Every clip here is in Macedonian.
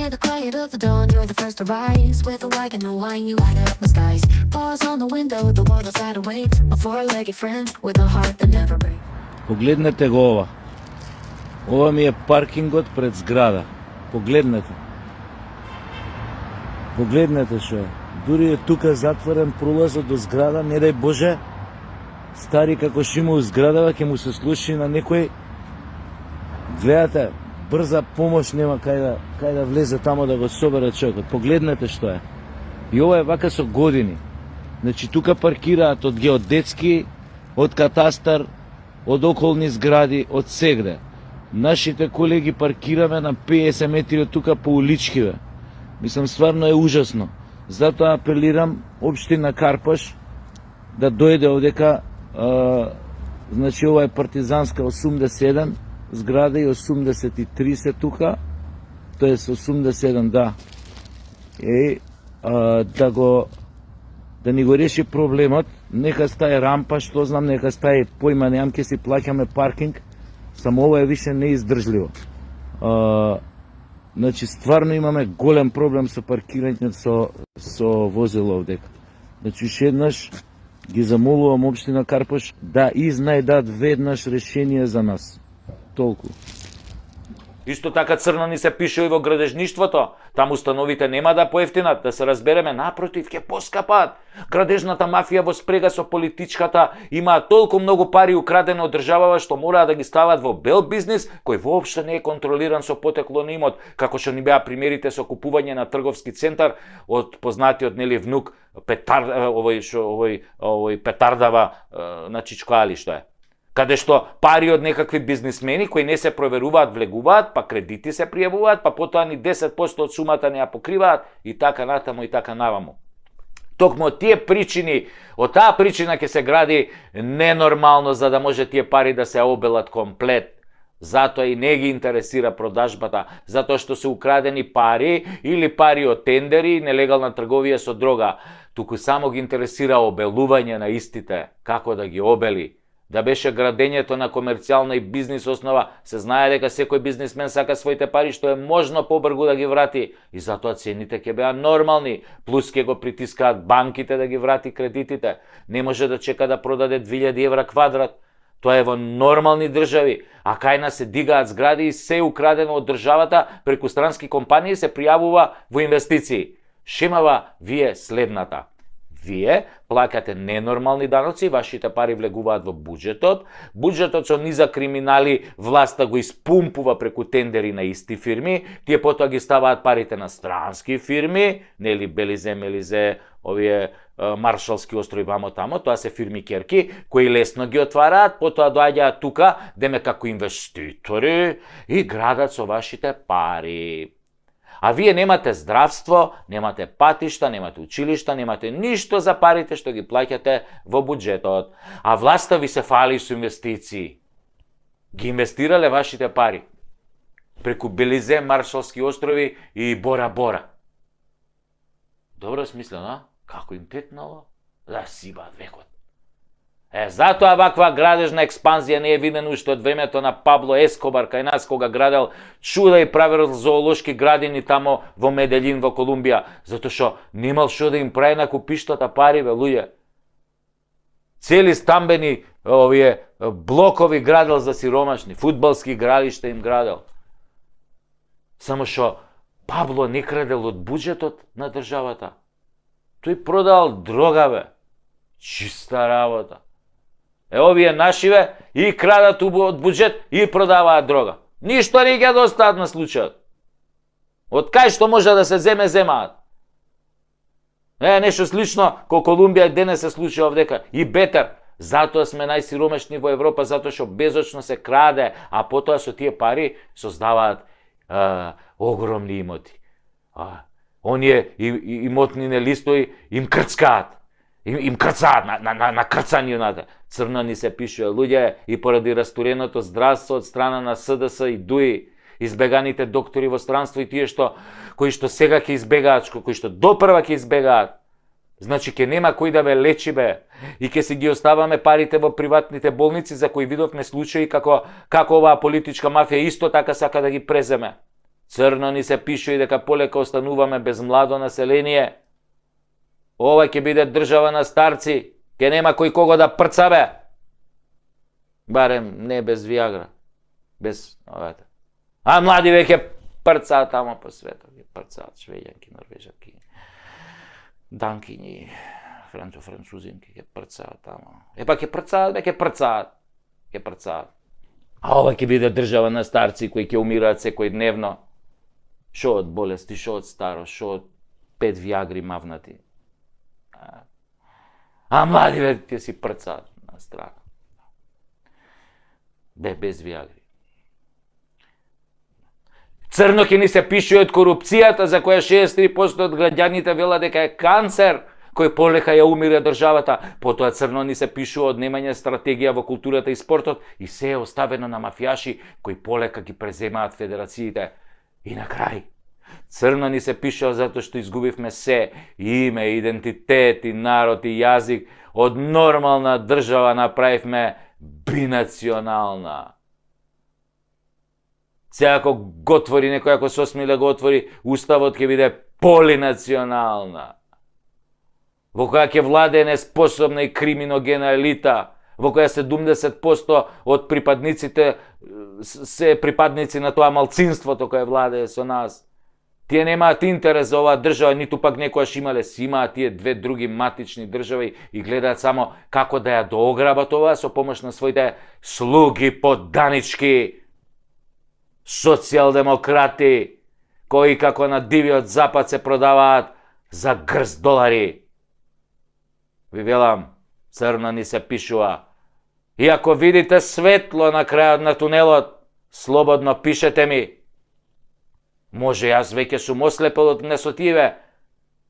near the quiet of the dawn, you're the first to rise. With a wagon and wine, you light up the skies. Bars on the window, the world outside awaits. A four-legged friend with a heart that never breaks. Погледнете го ова. Ова ми е паркингот пред зграда. Погледнете. Погледнете што е. Дури е тука затворен пролазот до зграда, не дај Боже, стари како шима у зградава, ќе му се случи на некој. Гледате, брза помош нема кај да влезе тамо да го собере човекот. Погледнете што е. И ова е вака со години. Значи тука паркираат од геодетски, од катастар, од околни згради, од сегде. Нашите колеги паркираме на 50 метри од тука по уличкиве. Мислам, стварно е ужасно. Затоа апелирам општина Карпаш да дојде овдека, значи ова е партизанска 81 зграда и 83 се тука, тоест 87, да. И да ни го реши проблемот, нека стае рампа, што знам, нека стае појма, неам ке си плаќаме паркинг, само ова е више неиздржливо. Значи, стварно имаме голем проблем со паркирањето со возило овдека. Значи, уште еднаш ги замолувам општина Карпаш да изнајдат веднаш решение за нас. Толку. Исто така црно ни се пише и во градежништвото. Таму установите нема да поевтинат, да се разбереме, напротив, ќе поскапат. Градежната мафија во спрега со политичката има толку многу пари украдени од државава што мора да ги стават во бел бизнис кој воопшто не е контролиран со потекло на имот, како што ни беа примерите со купување на трговски центар од познатиот нели внук овој Петардава на Чичкоали што е. Каде што пари од некакви бизнисмени кои не се проверуваат, влегуваат, па кредити се пријавуваат, па потоа ни 10% од сумата не ја покриваат и така натаму и така наваму. Токму од тие причини, од таа причина ќе се гради ненормално за да може тие пари да се обелат комплет. Затоа и не ги интересира продажбата, затоа што се украдени пари или пари од тендери и нелегална трговија со дрога. Туку само ги интересира обелување на истите, како да ги обели. Да беше градењето на комерцијална и бизнис основа, се знае дека секој бизнисмен сака своите пари што е можно побргу да ги врати и затоа цените ќе беа нормални, плюс ќе го притискаат банките да ги врати кредитите. Не може да чека да продаде 2000 евра квадрат. Тоа е во нормални држави, а кај нас се дигаат згради и се украдено од државата преку странски компании се пријавува во инвестиции. Шемава ви е следната. Вие плаќате ненормални даноци, вашите пари влегуваат во буџетот, буџетот со низа криминали власта го испумпува преку тендери на исти фирми, тие потоа ги ставаат парите на странски фирми, нели Белизе, Мелизе, овие Маршалски острови вамо тамо, тоа се фирми керки, кои лесно ги отвараат, потоа доаѓаат тука, деме како инвеститори и градат со вашите пари. А вие немате здравство, немате патишта, немате училишта, немате ништо за парите што ги плаќате во буџетот. А власта ви се фали со инвестиции. Ги инвестирале вашите пари преку Белизе, Маршалски острови и Бора Бора. Добро смислено, а? Како им текнало? Да сибаат векот. Затоа ваква градежна експанзија не е видена уште од времето на Пабло Ескобар кај нас, кога градел чуда и правил зоолошки градини тамо во Меделин, во Колумбија, затоа што немал што да им прави на купиштата пари, бе, луѓе. Цели стамбени овие блокови градел за сиромашни, фудбалски игралишта им градел. Само што Пабло не крадел од буџетот на државата. Тој продал дрога, бе. Чиста работа. Овие нашиве и крадат од буџет и продаваат дрога. Ништо не ќе достаат на случајот. Од кај што може да се земе, земаат. Нешто слично ко Колумбија денес се случува овдека. И бетер. Затоа сме најсиромашни во Европа, затоа што безочно се краде, а потоа со тие пари создаваат огромни имоти. Оние имотни листови им крцкаат. Им крцаат на крцањината. Црно ни се пишува, луѓе, и поради растуреното здравство од страна на СДС и ДУИ, избеганите доктори во странство и тие кои што сега ќе избегаат, кои што допрва ќе избегаат. Значи ќе нема кој да ве лечи, бе. И ќе си ги оставаме парите во приватните болници за кои видовме случаи како оваа политичка мафија исто така сака да ги преземе. Црно ни се пишува и дека полека остануваме без младо население. Ова ќе биде држава на старци, ќе нема кој кого да прца, бе. Барем не без Виагра, без овете. А млади веќе прцаат тамо по светот, ќе прцаат швеѓанки, норвежанки, данкињи, французинки, ќе прцаат тамо. Епа ќе прцаат, бе, ќе прцаат. А ова ќе биде држава на старци кои ќе умираат секој дневно. Шо од болести, шо од старост, шо од 5 виагри мавнати. А млади бе ќе си прцаат на страна. Бе, без виагри. Црно ќе ни се пишува од корупцијата за која 63% од граѓаните велат дека е канцер, кој полека ја умира државата, потоа црно ни се пишува од немање стратегија во културата и спортот и се е оставено на мафијаши кои полека ги преземаат федерациите. И на крај, црно ни се пишува затоа што изгубивме се, име, идентитет и народ и јазик, од нормална држава направивме бинационална. Сега ако го отвори некој, ако се осмели да го отвори, уставот ќе биде полинационална, во која ќе владее неспособна и криминогена елита, во која 70% од припадниците се припадници на тоа малцинството кое владее со нас. Тие немаат интерес за оваа држава, ниту пак некојаш имале, си имаат тие две други матични држави и гледаат само како да ја доограбат оваа со помош на своите слуги подданички, социјалдемократи, кои како на дивиот запад се продаваат за грст долари. Ви велам, црно ни се пишува. И ако видите светло на крајот на тунелот, слободно пишете ми. Може јас веќе сум ослепел од несотиве.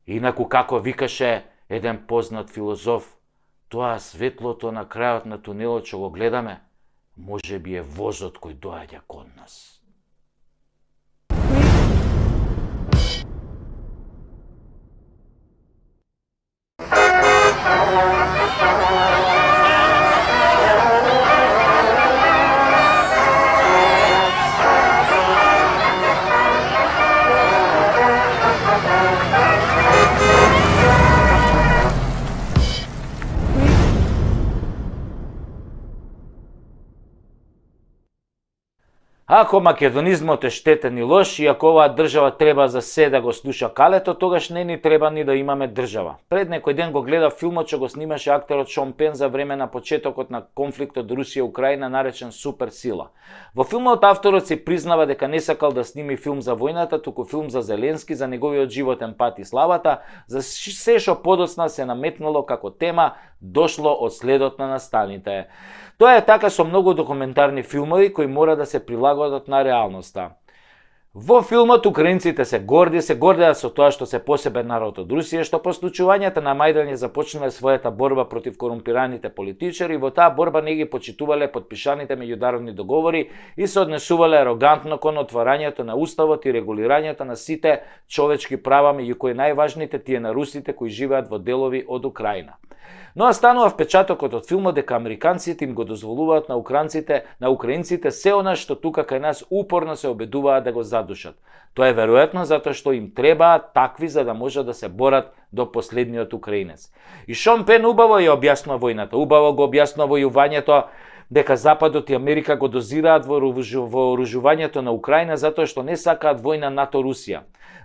Инаку како викаше еден познат филозоф, тоа светлото на крајот на тунелот што го гледаме, може би е возот кој доаѓа кон нас. Ако македонизмот е штетен и лош, и ако оваа држава треба за се да го слуша калето, тогаш не ни треба ни да имаме држава. Пред некој ден го гледав филмот што го снимаше актерот Шон Пен за време на почетокот на конфликтот Русија-Украина наречен Суперсила. Во филмот авторот се признава дека не сакал да сними филм за војната, туку филм за Зеленски, за неговиот животен пат и славата, за се што подоцна се наметнало како тема, дошло од следот на настаните. Тоа е така со многу документарни филмови кои мора да се прилагодат на реалноста. Во филмот украинците се гордеат со тоа што се посебен народ од Русија, што по случувањата на Мајдан ја започнале својата борба против корумпираните политичари, во таа борба не ги почитувале подпишаните меѓународни договори и се однесувале арогантно кон отварањето на уставот и регулирањето на сите човечки права, меѓу кои најважните тие на русите кои живеат во делови од Украина. Но останува впечатокот од филмот дека американците им го дозволуваат на украинците се она што тука кај нас упорно се обидуваат да го задушат. Тоа е веројатно затоа што им требаат такви за да можат да се борат до последниот украинец. И Шон Пен убаво ја објаснува војната, убаво го објаснува војувањето, дека Западот и Америка го дозираат во вооружувањето на Украина затоа што не сакаат војна НАТО-Русија.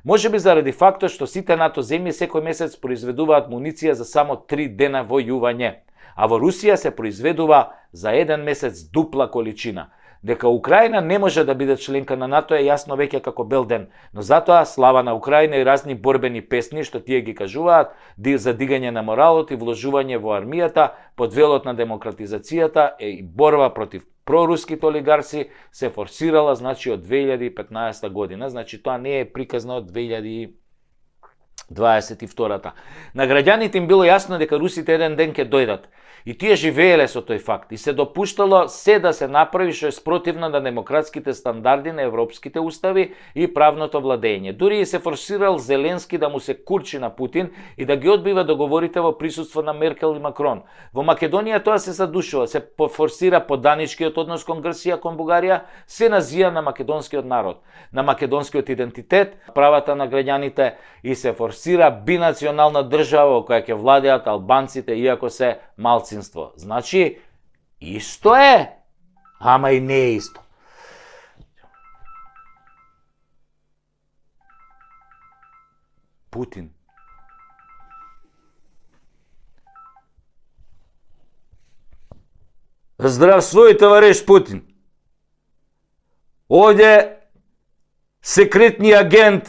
Може би заради фактот што сите НАТО земји секој месец произведуваат муниција за само 3 дена војување, а во Русија се произведува за 1 месец дупла количина. Дека Украина не може да биде членка на НАТО е јасно веќе како бел ден, но затоа слава на Украина и разни борбени песни што тие ги кажуваат за дигање на моралот и вложување во армијата под велот на демократизацијата и борба против проруските олигарси се форсирала значи од 2015 година, значи тоа не е приказно од 2022. На граѓаните им било јасно дека русите еден ден ќе дојдат И тие живееле со тој факт и се допуштало се да се направи што е спротивно на демократските стандарди на европските устави и правното владење. Дури и се форсирал Зеленски да му се курчи на Путин и да ги одбива договорите во присуство на Меркел и Макрон. Во Македонија тоа се задушува, се форсира поданичкиот однос кон Грција, кон Бугарија, се назија на македонскиот народ, на македонскиот идентитет, правата на граѓаните и се форсира бинационална држава во која ќе владеат албанците иако се малцинство. Значи, исто е, ама и не е исто. Путин. Здравствуй, товариш Путин. Овде секретни агент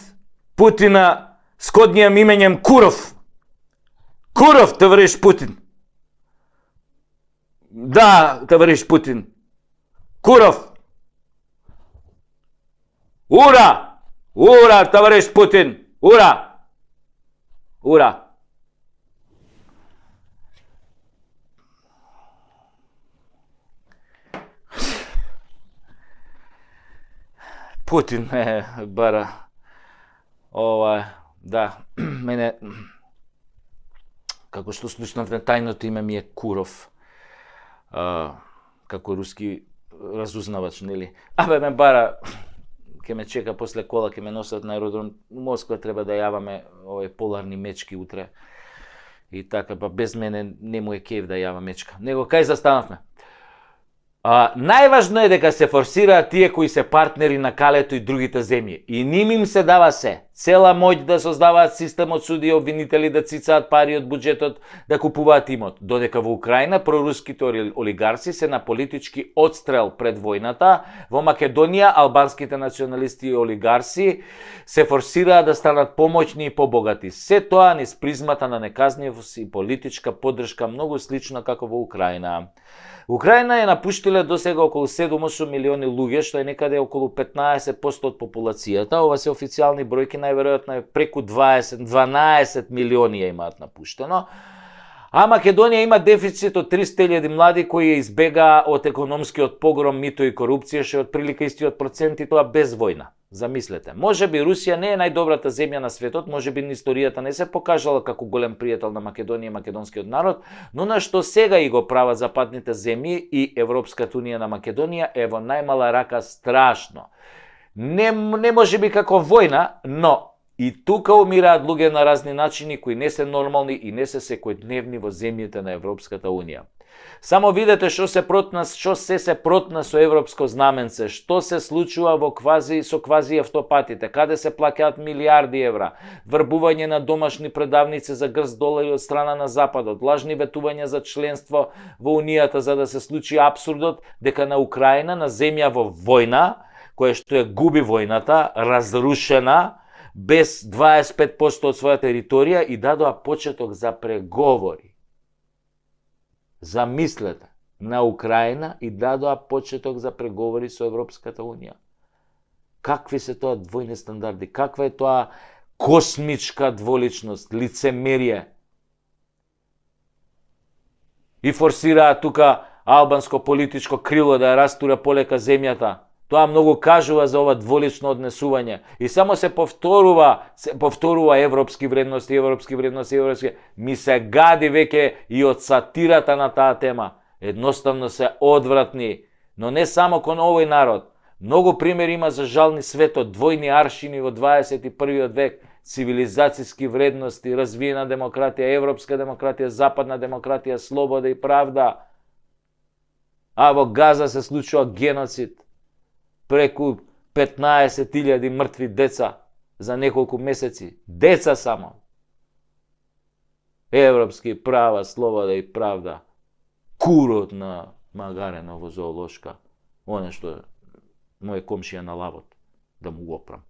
Путина с коднијам именем Куров. Куров, товариш Путин. Да, товариш Путин. Куров. Ура! Ура, товариш Путин! Ура! Ура! Путин ме бара. Да, мене, како што слушнавте, тајното име ми е Куров. Како руски разузнавач, нели? Ме бара, ке ме чека после кола, ке ме носат на аеродром. У Москва треба да јаваме поларни мечки утре. И така, без мене не му е кеф да јава мечка. Него, кај застанавме? Најважно е дека се форсираат тие кои се партнери на Калето и другите земји. И ним им се дава се. Цела моќ да создаваат систем од суди и обвинители, да цицаат пари од буџетот, да купуваат имот. Додека во Украина проруските олигарси се на политички одстрел пред војната, во Македонија албанските националисти и олигарси се форсираат да станат помоćни и побогати. Се тоа низ призмата на неказнивост и политичка поддршка многу слично како во Украина. Украина е напуштиле досега околу 7-8 милиони луѓе, што е некаде околу 15% од популацијата. Ова се официјални бројки, најверојатно е преку 12 милиони ја имаат напуштено. А Македонија има дефицит од 300.000 млади кои избегаа од економскиот погром, мито и корупција, што е отприлика истиот процент и тоа без војна. Замислете, може би Русија не е најдобрата земја на светот, може би историјата не се покажала како голем пријател на Македонија и македонскиот народ, но на што сега и го прават западните земји и Европската унија на Македонија е во најмала рака страшно. Не може би како војна, но и тука умираат луѓе на разни начини кои не се нормални и не се секојдневни во земјите на Европската унија. Само видете што се протна со европско знаменце, што се случува со квази автопатите, каде се плаќаат милиарди евра, врбување на домашни предавници за грз долари од страна на Западот, лажни ветувања за членство во Унијата за да се случи апсурдот дека на Украина, на земја во војна, која што ја губи војната, разрушена, без 25% од своја територија и дадоа почеток за преговори. Замислете, на Украина и дадоа почеток за преговори со Европската унија. Какви се тоа двојни стандарди? Каква е тоа космичка дволичност, лицемерие? И форсираат тука албанско политичко крило да ја растура полека земјата. Тоа многу кажува за ова дволично однесување. И само се повторува европски вредности. Ми се гади веќе и од сатирата на таа тема. Едноставно се одвратни. Но не само кон овој народ. Многу примери има за жални светот, двојни аршини во 21. век, цивилизацијски вредности, развиена демократија, европска демократија, западна демократија, слобода и правда. А во Газа се случува геноцид. Преку 15.000 мртви деца за неколку месеци. Деца само. Европски права, слобода и правда. Курот на Магареново зоолошка. Оне што е мој комшија на лавот. Да му го опрам.